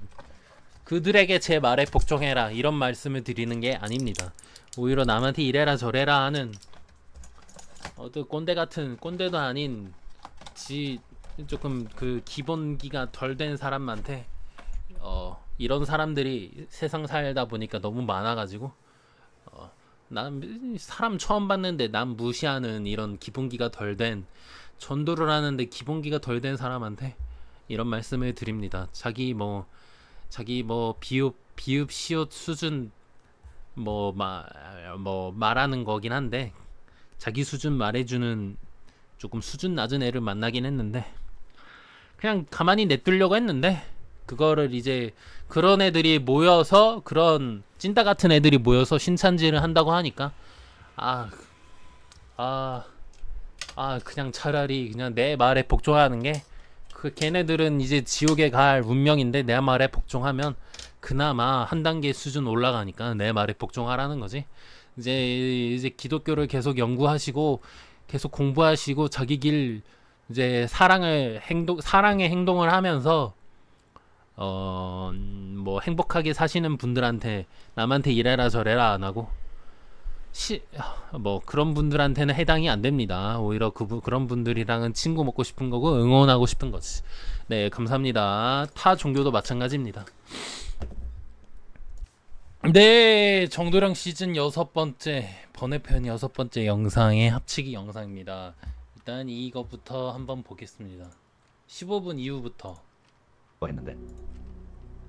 S1: 그들에게 제 말에 복종해라 이런 말씀을 드리는 게 아닙니다. 오히려 남한테 이래라 저래라 하는 꼰대도 아닌 조금 그 기본기가 덜 된 사람한테 이런 사람들이 세상 살다 보니까 너무 많아가지고 난 사람 처음 봤는데 남 무시하는 이런 기본기가 덜 된, 전도를 하는데 기본기가 덜 된 사람한테 이런 말씀을 드립니다. 자기 비읍 시옷 수준 말하는 거긴 한데, 자기 수준 말해주는 조금 수준 낮은 애를 만나긴 했는데 그냥 가만히 냅두려고 했는데, 그거를 이제 그런 애들이 모여서, 그런 찐따 같은 애들이 모여서 신천지를 한다고 하니까 그냥 차라리 그냥 내 말에 복종하는 게, 걔네들은 이제 지옥에 갈 운명인데 내 말에 복종하면 그나마 한 단계 수준 올라가니까 내 말에 복종하라는 거지. 이제 기독교를 계속 연구하시고 계속 공부하시고 자기 길 이제 사랑의 행동을 하면서 뭐 행복하게 사시는 분들한테 남한테 이래라 저래라 안 하고 뭐 그런 분들한테는 해당이 안 됩니다. 오히려 그런 분들이랑은 친구 먹고 싶은 거고 응원하고 싶은 거지. 네, 감사합니다. 타 종교도 마찬가지입니다. 네, 정도령 시즌 6번째 번외편 6번째 영상의 합치기 영상입니다. 일단 이것부터 한번 보겠습니다. 15분 이후부터.
S5: 했는데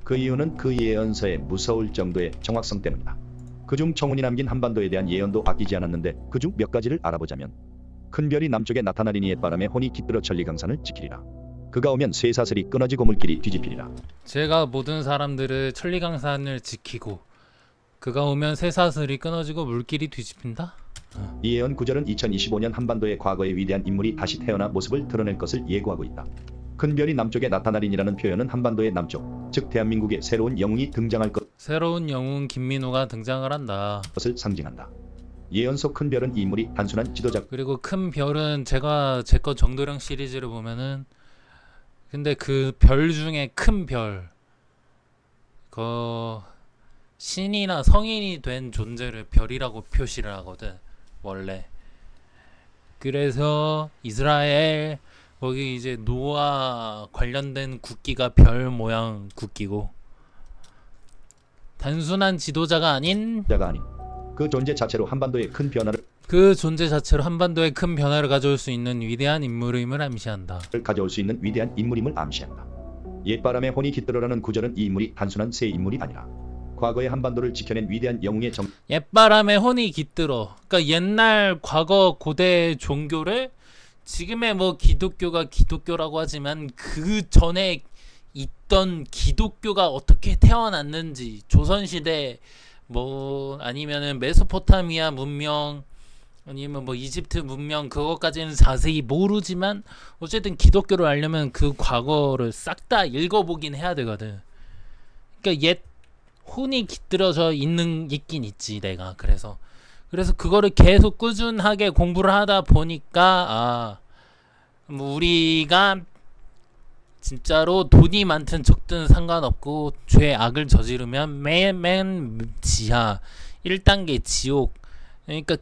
S5: 그 이유는 그 예언서에 무서울 정도의 정확성 때문이다. 그중 청운이 남긴 한반도에 대한 예언도 아끼지 않았는데 그중 몇 가지를 알아보자면 큰 별이 남쪽에 나타나리니 옛바람에 혼이 깃들어 천리강산을 지키리라. 그가 오면 쇠사슬이 끊어지고 물길이 뒤집히리라.
S1: 제가 모든 사람들을 천리강산을 지키고 그가 오면 쇠사슬이 끊어지고 물길이 뒤집힌다?
S5: 이 예언 구절은 2025년 한반도의 과거의 위대한 인물이 다시 태어나 모습을 드러낼 것을 예고하고 있다. 큰 별이 남쪽에 나타나리니라는 표현은 한반도의 남쪽, 즉 대한민국의 새로운 영웅이 등장할
S1: 새로운 영웅 김민호가 등장을 한다.
S5: 것을 상징한다. 예언 속 큰 별은 이 인물이 단순한 지도자
S1: 그리고 큰 별은 제가 제거 정도령 시리즈를 보면은 근데 그 별 중에 큰 별, 그 신이나 성인이 된 존재를 별이라고 표시를 하거든 원래. 그래서 이스라엘 거기 이제 노아 관련된 국기가 별 모양 국기고 단순한 지도자가 아닌
S5: 자가 아닌 그 존재 자체로 한반도의 큰 변화를
S1: 그 존재 자체로 한반도에 큰 변화를 가져올 수 있는 위대한 인물임을 암시한다.
S5: 가져올 수 있는 위대한 인물임을 암시한다. 옛바람에 혼이 깃들어라는 구절은 이 인물이 단순한 새 인물이 아니라 과거의 한반도를 지켜낸 위대한 영웅의
S1: 옛바람에 혼이 깃들어. 그러니까 옛날 과거 고대 종교를 지금의 뭐 기독교가 기독교라고 하지만 그 전에 있던 기독교가 어떻게 태어났는지 조선시대 뭐 아니면은 메소포타미아 문명 아니면 뭐 이집트 문명 그것까지는 자세히 모르지만 어쨌든 기독교를 알려면 그 과거를 싹 다 읽어보긴 해야 되거든. 그러니까 옛 혼이 깃들어져 있긴 있지 내가. 그래서 그거를 계속 꾸준하게 공부를 하다 보니까 뭐 우리가 진짜로 돈이 많든 적든 상관없고 죄악을 저지르면 맨 지하 1단계 지옥, 그러니까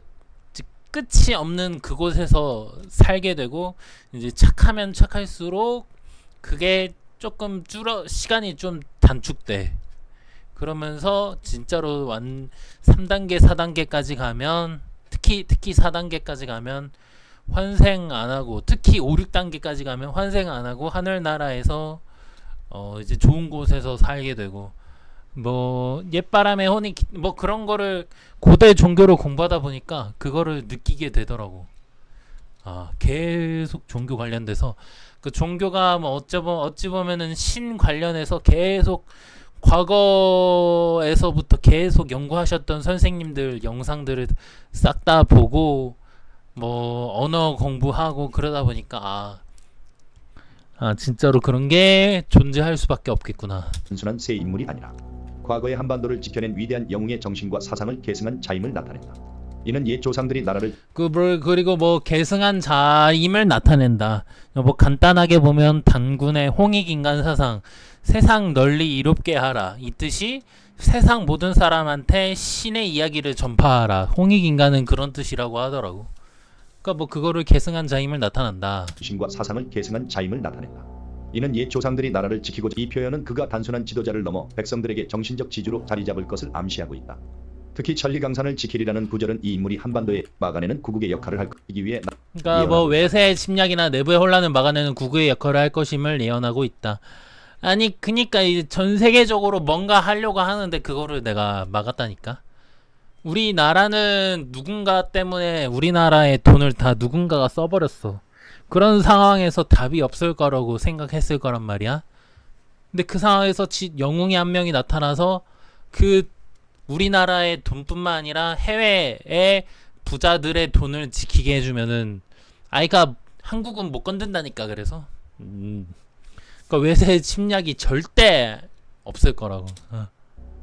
S1: 끝이 없는 그곳에서 살게 되고 이제 착하면 착할수록 그게 조금 시간이 좀 단축돼. 그러면서 진짜로 3단계 4단계까지 가면 특히 4단계까지 가면 환생 안 하고 특히 5, 6단계까지 가면 환생 안 하고 하늘나라에서 이제 좋은 곳에서 살게 되고 뭐 옛바람에 혼이 뭐 그런 거를 고대 종교를 공부하다 보니까 그거를 느끼게 되더라고. 계속 종교 관련돼서 그 종교가 뭐 어찌 보면은 신 관련해서 계속 과거에서부터 계속 연구하셨던 선생님들 영상들을 싹 다 보고 뭐 언어 공부하고 그러다 보니까 진짜로 그런 게 존재할 수밖에 없겠구나.
S5: 단순한 새 인물이 아니라 과거의 한반도를 지켜낸 위대한 영웅의 정신과 사상을 계승한 자임을 나타낸다. 이는 옛 조상들이 나라를
S1: 그리고 뭐 계승한 자임을 나타낸다. 뭐 간단하게 보면 단군의 홍익인간 사상, 세상 널리 이롭게 하라, 이 뜻이 세상 모든 사람한테 신의 이야기를 전파하라. 홍익인간은 그런 뜻이라고 하더라고. 그러니까 뭐 그거를 계승한 자임을 나타낸다.
S5: 정신과 사상을 계승한 자임을 나타낸다. 이는 옛 조상들이 나라를 지키고 이 표현은 그가 단순한 지도자를 넘어 백성들에게 정신적 지주로 자리 잡을 것을 암시하고 있다. 특히 천리강산을 지키리라는 구절은 이 인물이 한반도에 막아내는 구국의 역할을 할 것이기 위해
S1: 그러니까 뭐 외세 침략이나 내부의 혼란을 막아내는 구국의 역할을 할 것임을 예언하고 있다. 아니 그니까 이제 전 세계적으로 뭔가 하려고 하는데 그거를 내가 막았다니까. 우리나라는 누군가 때문에 우리나라의 돈을 다 누군가가 써버렸어. 그런 상황에서 답이 없을 거라고 생각했을 거란 말이야. 근데 그 상황에서 영웅이 한 명이 나타나서 그 우리나라의 돈뿐만 아니라 해외의 부자들의 돈을 지키게 해주면은 아이가 한국은 못 건든다니까. 그래서 그러니까 외세 침략이 절대 없을 거라고.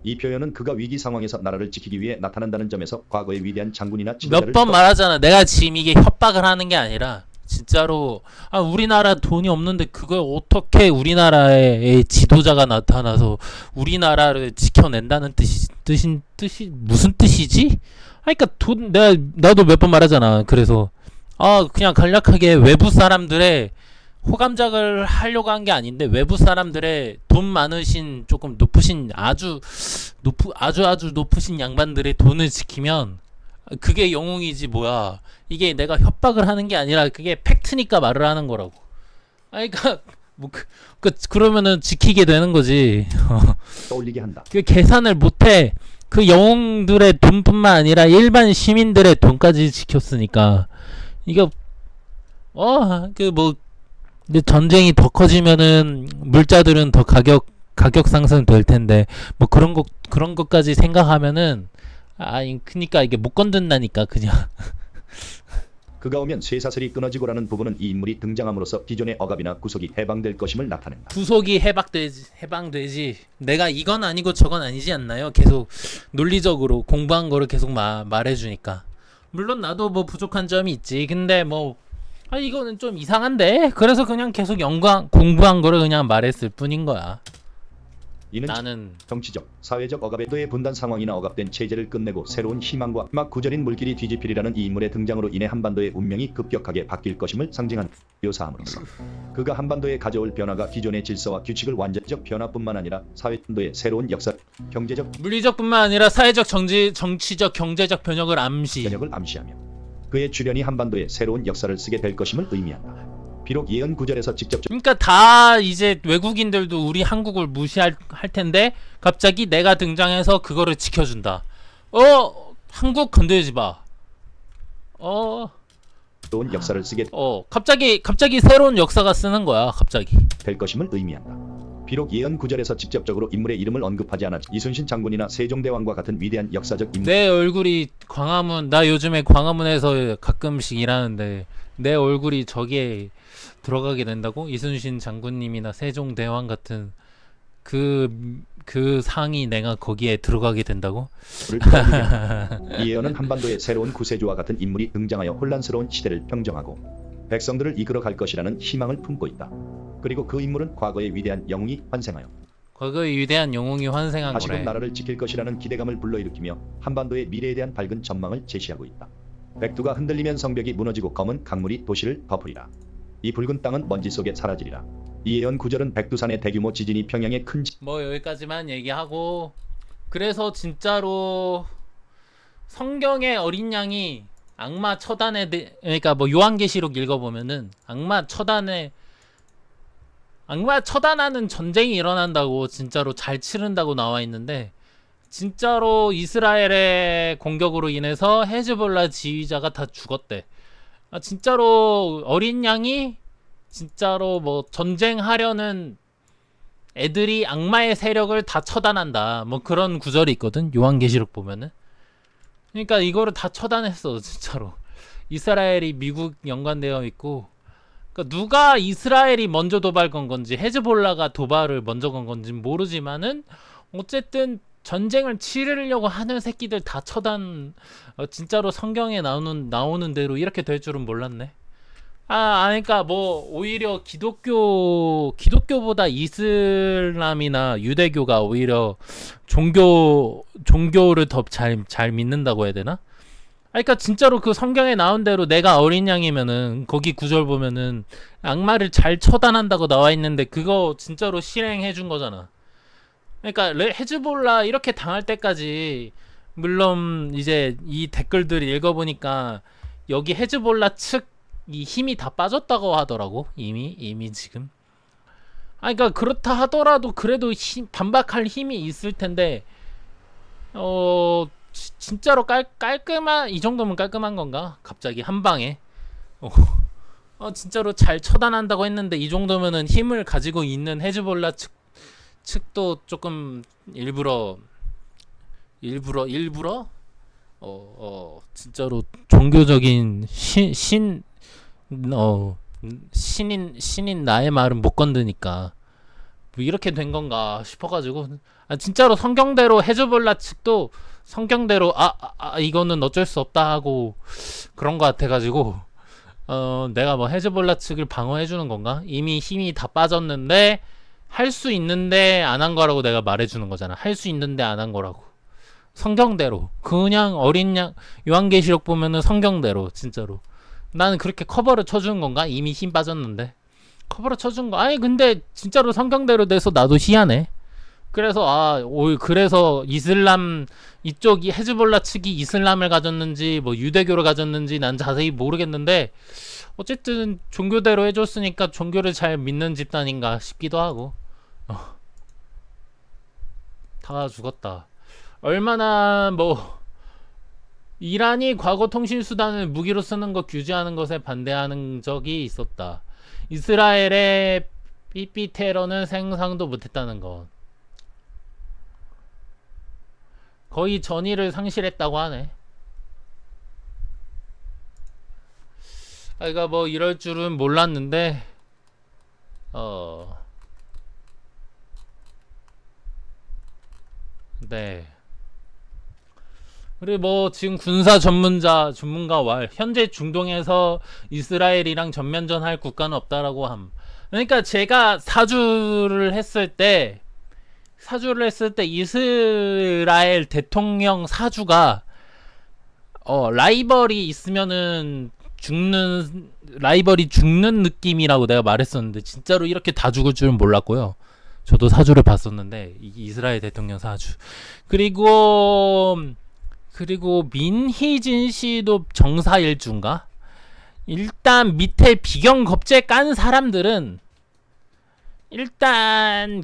S5: 이 표현은 그가 위기 상황에서 나라를 지키기 위해 나타난다는 점에서 과거의 위대한 장군이나
S1: 몇
S5: 지도자를
S1: 번 말하잖아. 내가 지금 이게 협박을 하는 게 아니라 진짜로 우리나라 돈이 없는데 그걸 어떻게 우리나라의 지도자가 나타나서 우리나라를 지켜낸다는 뜻이 무슨 뜻이지? 그러니까 나도 몇 번 말하잖아. 그래서 그냥 간략하게 외부 사람들의 호감작을 하려고 한 게 아닌데 외부 사람들의 돈 많으신 조금 높으신 아주 높으신 양반들의 돈을 지키면 그게 영웅이지 뭐야. 이게 내가 협박을 하는 게 아니라 그게 팩트니까 말을 하는 거라고. 그러니까 그러면은 지키게 되는 거지.
S5: 떠올리게 한다.
S1: 그 계산을 못해. 그 영웅들의 돈뿐만 아니라 일반 시민들의 돈까지 지켰으니까 이거 근데 전쟁이 더 커지면은 물자들은 더 가격 상승 될 텐데 뭐 그런 것까지 생각하면은 그니까 이게 못 건든다니까 그냥.
S5: 그가 오면 쇠사슬이 끊어지고라는 부분은 이 인물이 등장함으로써 기존의 억압이나 구속이 해방될 것임을 나타낸다.
S1: 구속이 해방되지. 내가 이건 아니고 저건 아니지 않나요? 계속 논리적으로 공부한 거를 계속 말해주니까. 물론 나도 뭐 부족한 점이 있지. 근데 이거는 좀 이상한데? 그래서 그냥 계속 공부한 거를 그냥 말했을 뿐인 거야.
S5: 이는
S1: 나는
S5: 정치적, 사회적 억압의 도의 분단 상황이나 억압된 체제를 끝내고 새로운 희망과 막 구절인 물길이 뒤집히리라는 이 인물의 등장으로 인해 한반도의 운명이 급격하게 바뀔 것임을 상징한 묘사함으로써 그가 한반도에 가져올 변화가 기존의 질서와 규칙을 완전적 변화뿐만 아니라 사회도의 새로운 역사, 경제적
S1: 물리적뿐만 아니라 사회적, 정치적, 경제적 변혁을
S5: 암시하며 그의 출현이 한반도에 새로운 역사를 쓰게 될 것임을 의미한다. 비록 예언 구절에서 직접적
S1: 그러니까 다 이제 외국인들도 우리 한국을 무시할 텐데 갑자기 내가 등장해서 그거를 지켜준다. 한국 건들지 마.
S5: 새로운 역사를 쓰게
S1: 갑자기 새로운 역사가 쓰는 거야. 갑자기.
S5: 될 것임을 의미한다. 비록 예언 구절에서 직접적으로 인물의 이름을 언급하지 않아 이순신 장군이나 세종대왕과 같은 위대한 역사적 인물
S1: 내 얼굴이 나 요즘에 광화문에서 가끔씩 일하는데 내 얼굴이 저기에 들어가게 된다고? 이순신 장군님이나 세종대왕 같은 그 상이 내가 거기에 들어가게 된다고?
S5: 이 예언은 한반도에 새로운 구세주와 같은 인물이 등장하여 혼란스러운 시대를 평정하고 백성들을 이끌어갈 것이라는 희망을 품고 있다. 그리고 그 인물은 과거의 위대한 영웅이 환생한
S1: 다시금
S5: 거래. 나라를 지킬 것이라는 기대감을 불러일으키며 한반도의 미래에 대한 밝은 전망을 제시하고 있다. 백두가 흔들리면 성벽이 무너지고 검은 강물이 도시를 덮으리라. 이 붉은 땅은 먼지 속에 사라지리라. 이 예언 구절은 백두산의 대규모 지진이 평양의 큰
S1: 여기까지만 얘기하고 그래서 진짜로 성경의 어린 양이 악마 처단에 그러니까 요한계시록 읽어보면은 악마 처단하는 전쟁이 일어난다고 진짜로 잘 치른다고 나와 있는데 진짜로 이스라엘의 공격으로 인해서 헤즈볼라 지휘자가 다 죽었대. 진짜로 어린 양이 진짜로 전쟁하려는 애들이 악마의 세력을 다 처단한다. 그런 구절이 있거든. 요한계시록 보면은. 그러니까 이거를 다 처단했어. 진짜로. 이스라엘이 미국 연관되어 있고 그러니까 누가 이스라엘이 먼저 도발 건 건지 헤즈볼라가 도발을 먼저 건 건지 모르지만은 어쨌든 전쟁을 치르려고 하는 새끼들 다 진짜로 성경에 나오는 대로 이렇게 될 줄은 몰랐네. 그러니까 오히려 기독교보다 이슬람이나 유대교가 오히려 종교를 더 잘 믿는다고 해야 되나? 그러니까 진짜로 그 성경에 나온 대로 내가 어린 양이면은 거기 구절 보면은 악마를 잘 처단한다고 나와 있는데 그거 진짜로 실행해 준 거잖아. 그러니까 헤즈볼라 이렇게 당할 때까지 물론 이제 이 댓글들 읽어보니까 여기 헤즈볼라 측이 힘이 다 빠졌다고 하더라고. 이미 지금. 그러니까 그렇다 하더라도 그래도 반박할 힘이 있을 텐데 진짜로 깔끔한 이 정도면 깔끔한 건가? 갑자기 한 방에 진짜로 잘 처단한다고 했는데 이 정도면은 힘을 가지고 있는 헤즈볼라 측도 조금 일부러 진짜로 종교적인 신인 나의 말은 못 건드니까 뭐 이렇게 된 건가 싶어가지고 진짜로 성경대로 헤즈볼라 측도 성경대로 이거는 어쩔 수 없다 하고 그런 거 같아가지고 내가 뭐 헤즈볼라 측을 방어해주는 건가? 이미 힘이 다 빠졌는데 할 수 있는데 안 한 거라고 내가 말해주는 거잖아. 할 수 있는데 안 한 거라고. 성경대로 그냥 어린 양 요한계시록 보면은 성경대로 진짜로 나는 그렇게 커버를 쳐주는 건가? 이미 힘 빠졌는데 커버를 쳐준 거. 아니 근데 진짜로 성경대로 돼서 나도 희한해. 그래서 그래서 이슬람 이쪽이 헤즈볼라 측이 이슬람을 가졌는지 뭐 유대교를 가졌는지 난 자세히 모르겠는데 어쨌든 종교대로 해줬으니까 종교를 잘 믿는 집단인가 싶기도 하고. 다 죽었다. 얼마나 뭐 이란이 과거 통신수단을 무기로 쓰는 것 규제하는 것에 반대하는 적이 있었다. 이스라엘의 삐삐 테러는 생상도 못했다는 것. 거의 전의를 상실했다고 하네. 그러니까 뭐 이럴 줄은 몰랐는데 네. 그리고 뭐 지금 군사 전문가 현재 중동에서 이스라엘이랑 전면전 할 국가는 없다라고 함. 그러니까 제가 사주를 했을 때 이스라엘 대통령 사주가 라이벌이 있으면은 라이벌이 죽는 느낌이라고 내가 말했었는데 진짜로 이렇게 다 죽을 줄은 몰랐고요. 저도 사주를 봤었는데 이스라엘 대통령 사주. 그리고 민희진 씨도 정사일주인가? 일단 밑에 비경 겁제 깐 사람들은 일단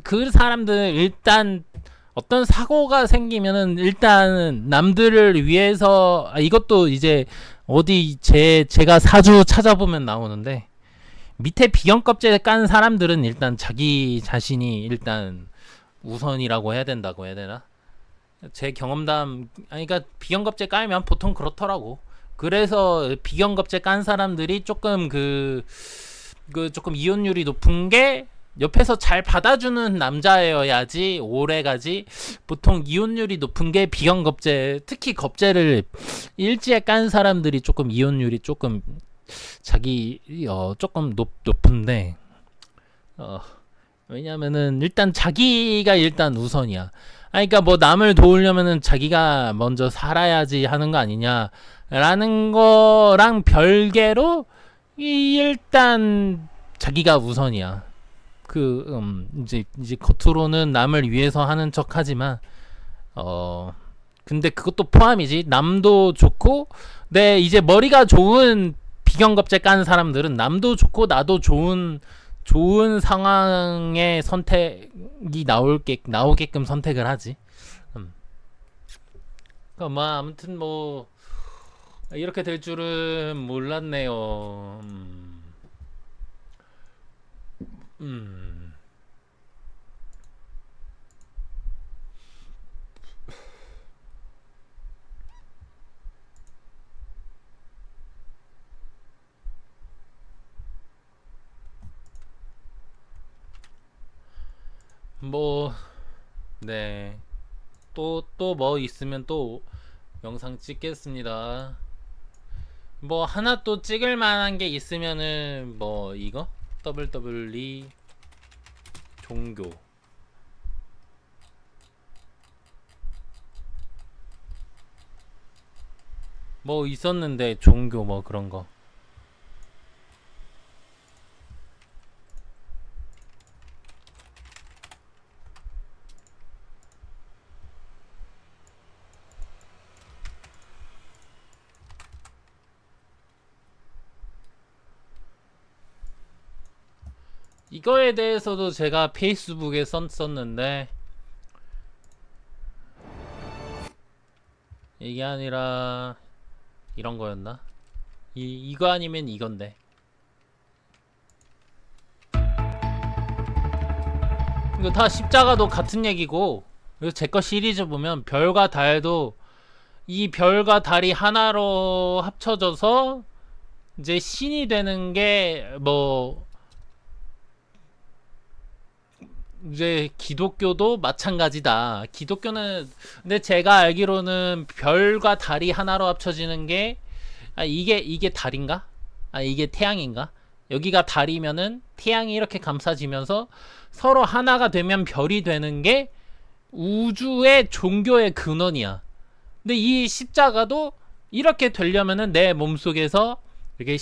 S1: 어떤 사고가 생기면은 일단 남들을 위해서 이것도 이제 어디 제가 사주 찾아보면 나오는데 밑에 비경 겁제 깐 사람들은 일단 자기 자신이 일단 우선이라고 해야 된다고 해야 되나? 제 경험담 그러니까 비경겁제 깔면 보통 그렇더라고. 그래서 비경겁제 깐 사람들이 조금 조금 이혼율이 높은 게 옆에서 잘 받아주는 남자여야지 오래가지. 보통 이혼율이 높은 게 비경겁제, 특히 겁제를 일지에 깐 사람들이 조금 이혼율이 조금 조금 높은데 왜냐면은 일단 자기가 일단 우선이야. 그러니까 뭐 남을 도우려면은 자기가 먼저 살아야지 하는 거 아니냐라는 거랑 별개로 일단 자기가 우선이야. 이제 겉으로는 남을 위해서 하는 척하지만 근데 그것도 포함이지. 남도 좋고 이제 머리가 좋은 비경겁제 깐 사람들은 남도 좋고 나도 좋은 상황의 선택이 나오게끔 선택을 하지. 그러니까 뭐 아무튼 뭐 이렇게 될 줄은 몰랐네요. 뭐 네. 또 뭐 있으면 또 영상 찍겠습니다. 뭐 하나 또 찍을 만한 게 있으면은 뭐 이거 WWE 종교 뭐 있었는데 종교 뭐 그런 거. 이거에 대해서도 제가 페이스북에 썼는데 이게 아니라 이런 거였나? 이거 아니면 이건데. 이거 다 십자가도 같은 얘기고. 그래서 제 거 시리즈 보면 별과 달도 이 별과 달이 하나로 합쳐져서 이제 신이 되는 게 뭐 이제 기독교도 마찬가지다. 기독교는 근데 제가 알기로는 별과 달이 하나로 합쳐지는 게 이게 달인가? 이게 태양인가? 여기가 달이면은 태양이 이렇게 감싸지면서 서로 하나가 되면 별이 되는 게 우주의 종교의 근원이야. 근데 이 십자가도 이렇게 되려면은 내 몸속에서 이렇게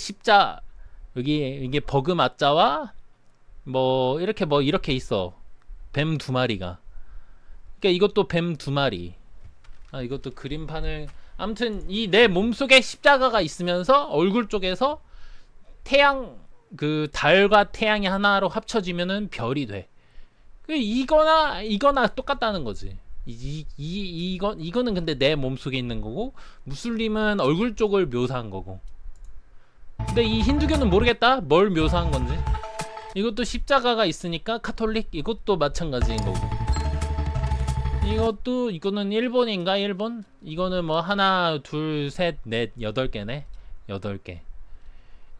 S1: 여기 이게 버그마자와 뭐 이렇게 있어. 뱀 2마리가. 그러니까 이것도 뱀 2마리. 이것도 그림판을 아무튼 이 내 몸속에 십자가가 있으면서 얼굴 쪽에서 태양 그 달과 태양이 하나로 합쳐지면은 별이 돼. 이거나 똑같다는 거지. 이거는 근데 내 몸속에 있는 거고 무슬림은 얼굴 쪽을 묘사한 거고. 근데 이 힌두교는 모르겠다. 뭘 묘사한 건지. 이것도 십자가가 있으니까 카톨릭 이것도 마찬가지인 거고. 이거는 일본인가? 일본? 이거는 뭐 하나, 둘, 셋, 넷, 8개네. 8개.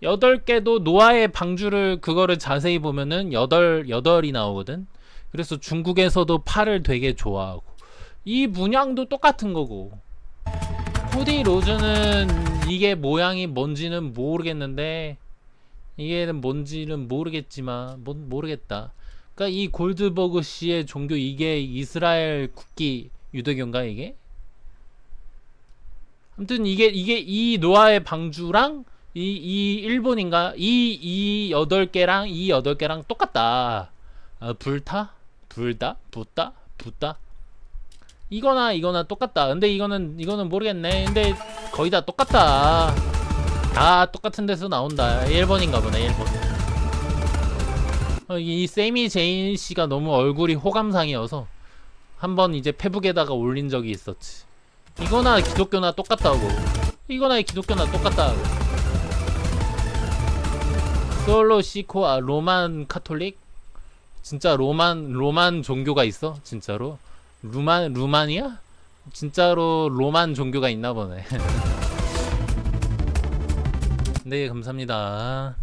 S1: 8개도 노아의 방주를 그거를 자세히 보면은 8이 나오거든. 그래서 중국에서도 팔을 되게 좋아하고 이 문양도 똑같은 거고. 코디 로즈는 이게 모양이 뭔지는 모르겠는데 이게 뭔지는 모르겠지만 모르겠다. 그러니까 이 골드버그 씨의 종교 이게 이스라엘 국기 유대교인가 이게? 아무튼 이게 이 노아의 방주랑 이 일본인가 이 8개랑 이 8개랑 똑같다. 불타? 불다? 붙다? 이거나 똑같다. 근데 이거는 모르겠네. 근데 거의 다 똑같다. 다 똑같은 데서 나온다. 일본인가 보네. 일본. 이 세미 제인 씨가 너무 얼굴이 호감상이어서 한번 이제 페북에다가 올린 적이 있었지. 이거나 기독교나 똑같다고. 솔로 시코 로만 카톨릭? 진짜 로만 종교가 있어? 진짜로? 루마니아? 진짜로 로만 종교가 있나 보네. 네, 감사합니다.